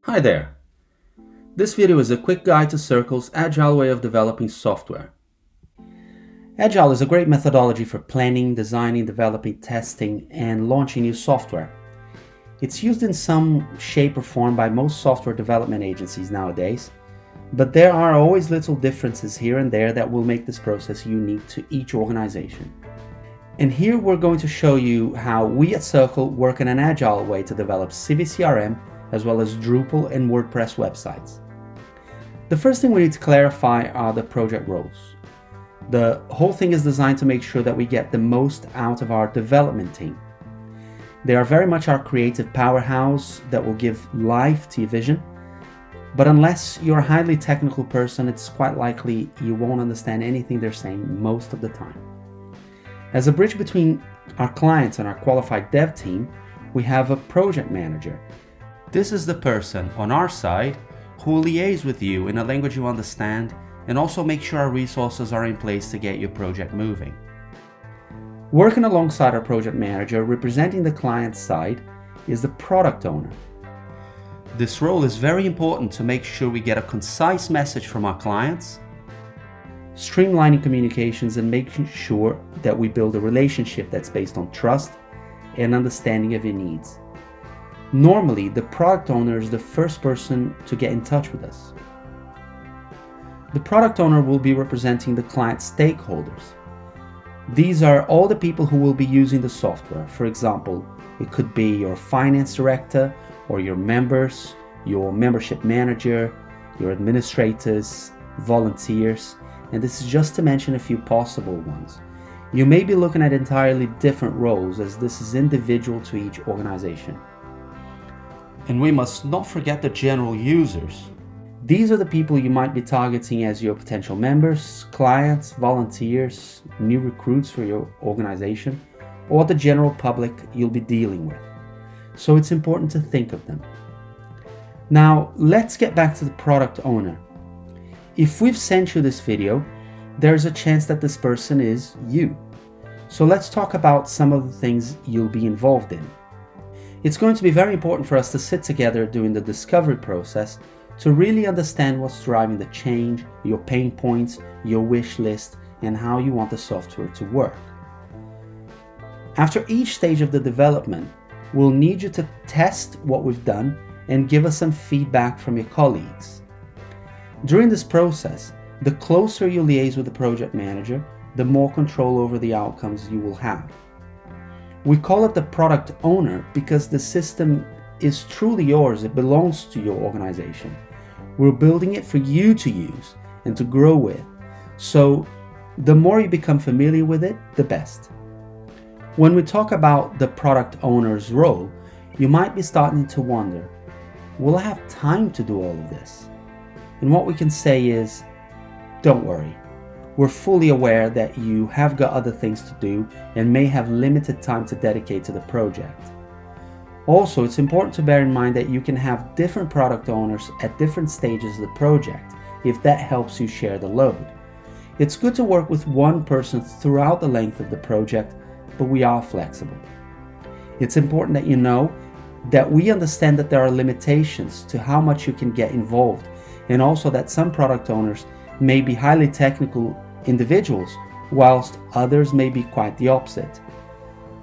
Hi there! This video is a quick guide to Circle's Agile way of developing software. Agile is a great methodology for planning, designing, developing, testing, and launching new software. It's used in some shape or form by most software development agencies nowadays, but there are always little differences here and there that will make this process unique to each organization. And here we're going to show you how we at Circle work in an Agile way to develop CVCRM as well as Drupal and WordPress websites. The first thing we need to clarify are the project roles. The whole thing is designed to make sure that we get the most out of our development team. They are very much our creative powerhouse that will give life to your vision, but unless you're a highly technical person, it's quite likely you won't understand anything they're saying most of the time. As a bridge between our clients and our qualified dev team, we have a project manager. This is the person on our side who will liaise with you in a language you understand and also make sure our resources are in place to get your project moving. Working alongside our project manager, representing the client side, is the product owner. This role is very important to make sure we get a concise message from our clients, streamlining communications and making sure that we build a relationship that's based on trust and understanding of your needs. Normally, the product owner is the first person to get in touch with us. The product owner will be representing the client stakeholders. These are all the people who will be using the software. For example, it could be your finance director or your members, your membership manager, your administrators, volunteers, and this is just to mention a few possible ones. You may be looking at entirely different roles as this is individual to each organization. And we must not forget the general users. These are the people you might be targeting as your potential members, clients, volunteers, new recruits for your organization, or the general public you'll be dealing with. So it's important to think of them. Now, let's get back to the product owner. If we've sent you this video, there's a chance that this person is you. So let's talk about some of the things you'll be involved in. It's going to be very important for us to sit together during the discovery process to really understand what's driving the change, your pain points, your wish list, and how you want the software to work. After each stage of the development, we'll need you to test what we've done and give us some feedback from your colleagues. During this process, the closer you liaise with the project manager, the more control over the outcomes you will have. We call it the product owner because the system is truly yours. It belongs to your organization. We're building it for you to use and to grow with. So the more you become familiar with it, the best. When we talk about the product owner's role, you might be starting to wonder, will I have time to do all of this? And what we can say is, don't worry. We're fully aware that you have got other things to do and may have limited time to dedicate to the project. Also, it's important to bear in mind that you can have different product owners at different stages of the project if that helps you share the load. It's good to work with one person throughout the length of the project, but we are flexible. It's important that you know that we understand that there are limitations to how much you can get involved, and also that some product owners may be highly technical individuals, whilst others may be quite the opposite.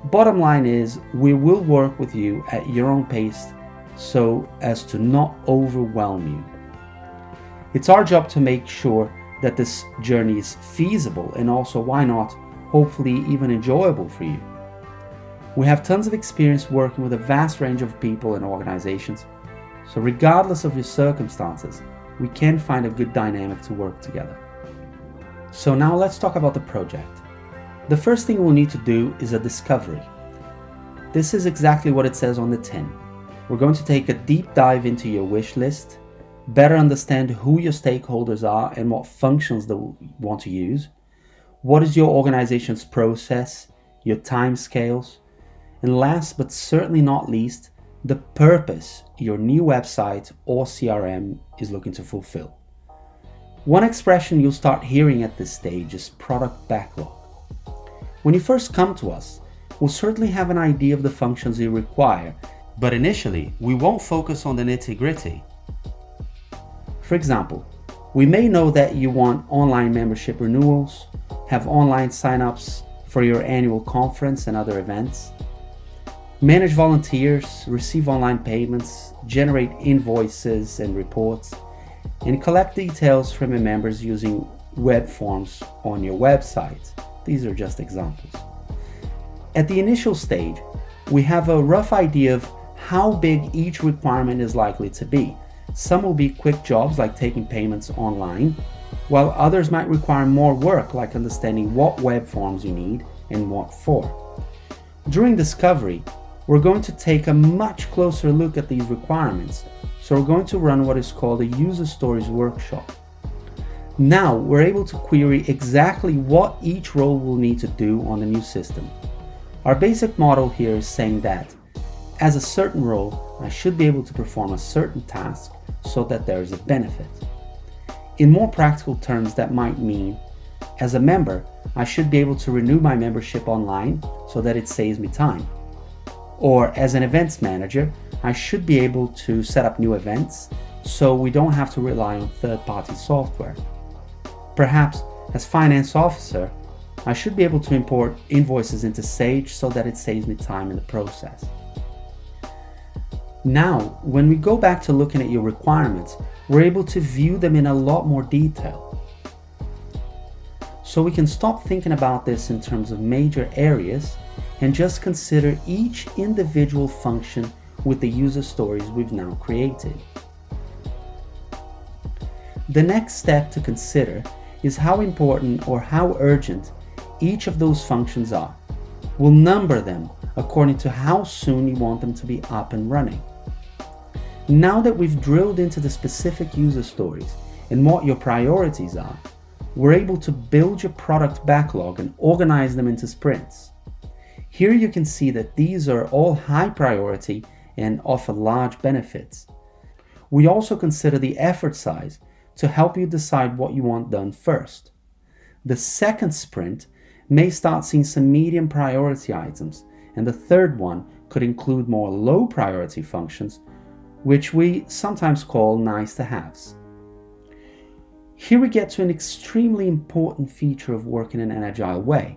Bottom line is, we will work with you at your own pace so as to not overwhelm you. It's our job to make sure that this journey is feasible and also, why not, hopefully even enjoyable for you. We have tons of experience working with a vast range of people and organizations, so regardless of your circumstances, we can find a good dynamic to work together. So now let's talk about the project. The first thing we'll need to do is a discovery. This is exactly what it says on the tin. We're going to take a deep dive into your wish list, better understand who your stakeholders are and what functions they want to use, what is your organization's process, your time scales, and last but certainly not least, the purpose your new website or CRM is looking to fulfill. One expression you'll start hearing at this stage is product backlog. When you first come to us, we'll certainly have an idea of the functions you require, but initially we won't focus on the nitty-gritty. For example, we may know that you want online membership renewals, have online signups for your annual conference and other events, manage volunteers, receive online payments, generate invoices and reports, and collect details from your members using web forms on your website. These are just examples. At the initial stage, we have a rough idea of how big each requirement is likely to be. Some will be quick jobs like taking payments online, while others might require more work like understanding what web forms you need and what for. During discovery, we're going to take a much closer look at these requirements, so we're going to run what is called a user stories workshop. Now we're able to query exactly what each role will need to do on the new system. Our basic model here is saying that as a certain role, I should be able to perform a certain task so that there is a benefit. In more practical terms, that might mean, as a member, I should be able to renew my membership online so that it saves me time. Or as an events manager, I should be able to set up new events so we don't have to rely on third-party software. Perhaps as finance officer, I should be able to import invoices into Sage so that it saves me time in the process. Now, when we go back to looking at your requirements, we're able to view them in a lot more detail. So we can stop thinking about this in terms of major areas and just consider each individual function with the user stories we've now created. The next step to consider is how important or how urgent each of those functions are. We'll number them according to how soon you want them to be up and running. Now that we've drilled into the specific user stories and what your priorities are, we're able to build your product backlog and organize them into sprints. Here you can see that these are all high priority and offer large benefits. We also consider the effort size to help you decide what you want done first. The second sprint may start seeing some medium priority items, and the third one could include more low priority functions, which we sometimes call nice to haves. Here we get to an extremely important feature of working in an agile way.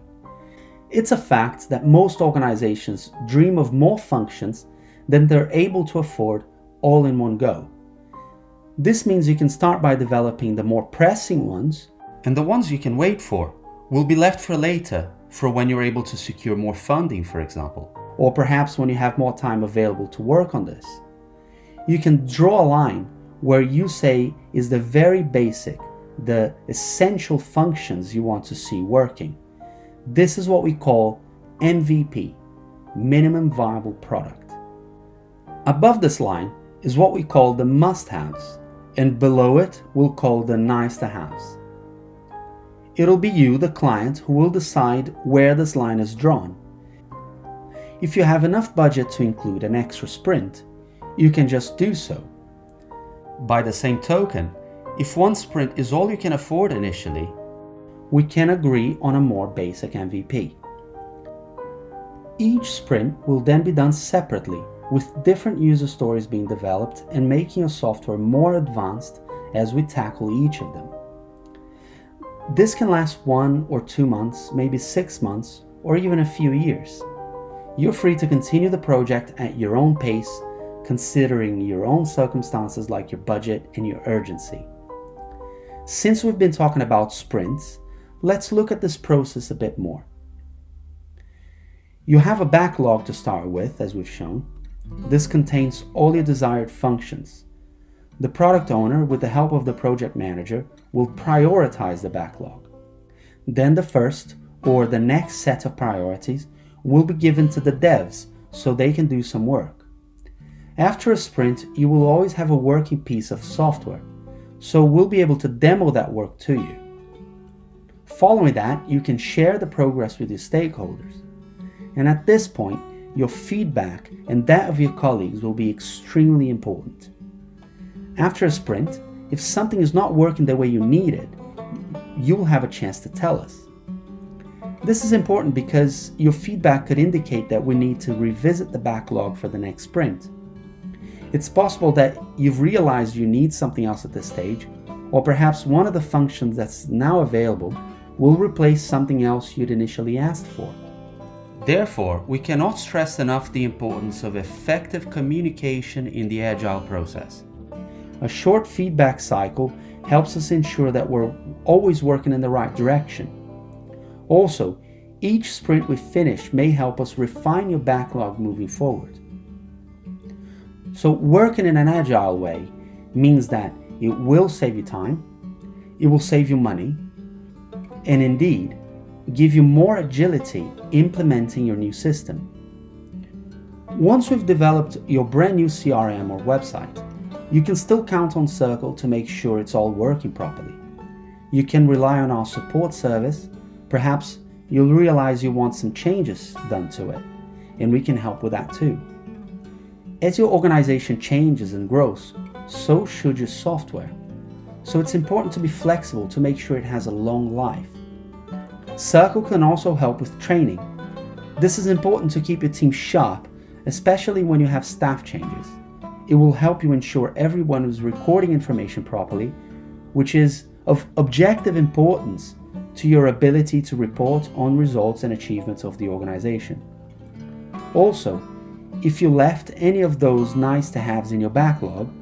It's a fact that most organizations dream of more functions than they're able to afford all in one go. This means you can start by developing the more pressing ones, and the ones you can wait for will be left for later, for when you're able to secure more funding, for example, or perhaps when you have more time available to work on this. You can draw a line where you say is the very basic, the essential functions you want to see working. This is what we call MVP, minimum viable product. Above this line is what we call the must-haves, and below it we'll call the nice-to-haves. It'll be you, the client, who will decide where this line is drawn. If you have enough budget to include an extra sprint, you can just do so. By the same token, if one sprint is all you can afford initially, we can agree on a more basic MVP. Each sprint will then be done separately, with different user stories being developed and making your software more advanced as we tackle each of them. This can last 1 or 2 months, maybe 6 months, or even a few years. You're free to continue the project at your own pace, considering your own circumstances like your budget and your urgency. Since we've been talking about sprints, let's look at this process a bit more. You have a backlog to start with, as we've shown. This contains all your desired functions. The product owner, with the help of the project manager, will prioritize the backlog. Then the first or the next set of priorities will be given to the devs so they can do some work. After a sprint, you will always have a working piece of software, so we'll be able to demo that work to you. Following that, you can share the progress with your stakeholders. And at this point, your feedback and that of your colleagues will be extremely important. After a sprint, if something is not working the way you need it, you'll have a chance to tell us. This is important because your feedback could indicate that we need to revisit the backlog for the next sprint. It's possible that you've realized you need something else at this stage, or perhaps one of the functions that's now available will replace something else you'd initially asked for. Therefore, we cannot stress enough the importance of effective communication in the Agile process. A short feedback cycle helps us ensure that we're always working in the right direction. Also, each sprint we finish may help us refine your backlog moving forward. So working in an Agile way means that it will save you time, it will save you money, and indeed, give you more agility implementing your new system. Once we've developed your brand new CRM or website, you can still count on Circle to make sure it's all working properly. You can rely on our support service. Perhaps you'll realize you want some changes done to it, and we can help with that too. As your organization changes and grows, so should your software. So it's important to be flexible to make sure it has a long life. Circle can also help with training. This is important to keep your team sharp, especially when you have staff changes. It will help you ensure everyone is recording information properly, which is of objective importance to your ability to report on results and achievements of the organization. Also, if you left any of those nice to haves in your backlog,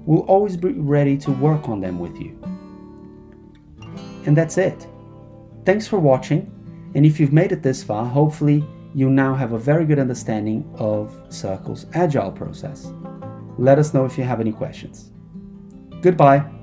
we'll always be ready to work on them with you. And that's it. Thanks for watching, and if you've made it this far, hopefully you now have a very good understanding of Circle's Agile process. Let us know if you have any questions. Goodbye.